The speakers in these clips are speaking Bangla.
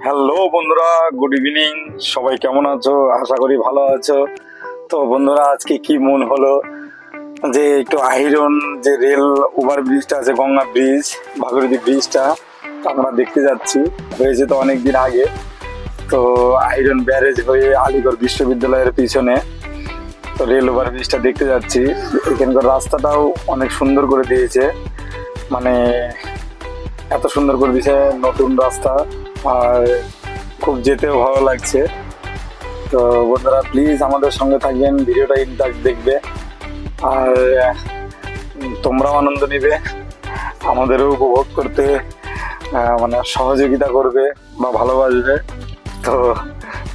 হ্যালো বন্ধুরা, গুড ইভিনিং। সবাই কেমন আছো? আশা করি ভালো আছো। তো বন্ধুরা, আজকে কি মন হলো যে একটু আইরন যে রেল ওভার ব্রিজটা আছে, গঙ্গা ব্রিজ, ভাগীরথী ব্রিজটা আমরা দেখতে যাচ্ছি। হয়েছে তো অনেক দিন আগে। তো আইরন ব্যারেজ হয়ে আলিগড় বিশ্ববিদ্যালয়ের পিছনে তো রেল ওভার ব্রিজটা দেখতে যাচ্ছি। এখানকার রাস্তাটাও অনেক সুন্দর করে দিয়েছে, মানে এত সুন্দর করে দিয়েছে, নতুন রাস্তা, আর খুব যেতেও ভালো লাগছে। তো বন্ধুরা, প্লিজ আমাদের সঙ্গে থাকবেন, ভিডিওটা ইনটাক্ট দেখবে, আর তোমরাও আনন্দ নিবে, আমাদেরও উপভোগ করতে মানে সহযোগিতা করবে বা ভালোবাসবে। তো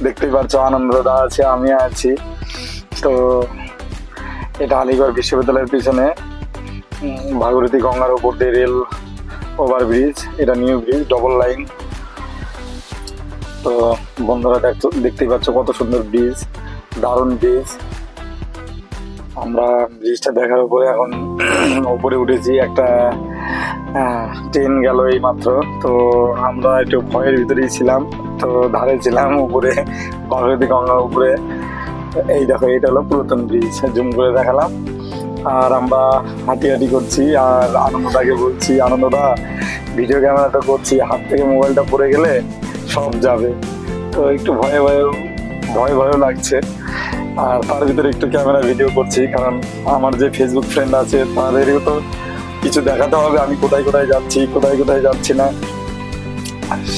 দেখতেই পাচ্ছ, আনন্দদা আছে, আমি আছি। তো এটা আলিগড় বিশ্ববিদ্যালয়ের পিছনে ভাগীরথী গঙ্গার উপর দিয়ে রেল ওভার ব্রিজ। এটা নিউ ব্রিজ, ডবল লাইন। তো বন্ধুরা, দেখতেই পাচ্ছ কত সুন্দর ব্রিজ, দারুণ ব্রিজ। আমরা ব্রিজটা দেখার উপরে এখন উপরে উঠেছি। একটা ট্রেন গেল এই মাত্র। তো আমরা একটু ভয়ের ভিতরেই ছিলাম, তো ধারে ছিলাম উপরে, ভাগীরথী গঙ্গার উপরে। এই দেখো, এটা হলো পুরাতন ব্রিজ, জুম করে দেখালাম। আর আমরা হাঁটি হাঁটি করছি, আর আনন্দদাকে বলছি, আনন্দদা ভিডিও ক্যামেরাটা করছি, হাত থেকে মোবাইলটা পড়ে গেলে সব যাবে। তো একটু ভয়ে ভয়েও লাগছে। আর তার ভিতরে একটু ক্যামেরা ভিডিও করছি, কারণ আমার যে ফেসবুক ফ্রেন্ড আছে তাদেরও তো কিছু দেখাতে হবে, আমি কোথায় কোথায় যাচ্ছি, কোথায় কোথায় যাচ্ছি না,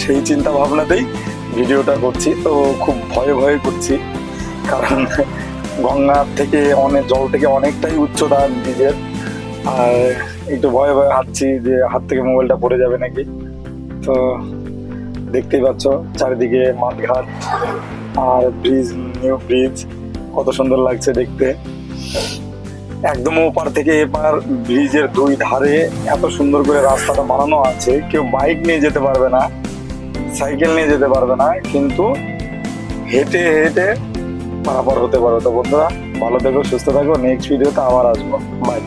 সেই চিন্তা ভাবনাতেই ভিডিওটা করছি। তো খুব ভয়ে করছি, কারণ গঙ্গার থেকে জল থেকে অনেকটাই উচ্চতা ব্রিজের। আর একটু ভয়ে হাঁটছি যে হাত থেকে মোবাইলটা পড়ে যাবে নাকি। তো দেখতেই পাচ্ছ চারিদিকে মাঠঘাট আর ব্রিজ, নিউ ব্রিজ, কত সুন্দর লাগছে দেখতে। একদম ওপার থেকে এপার ব্রিজের দুই ধারে এত সুন্দর করে রাস্তাটা বানানো আছে, কেউ বাইক নিয়ে যেতে পারবে না, সাইকেল নিয়ে যেতে পারবে না, কিন্তু হেঁটে হেঁটে পারাপার হতে পারো। তো বন্ধুরা, ভালো থেকো, সুস্থ থাকো, নেক্সট ভিডিওতে আবার আসবো। বাই।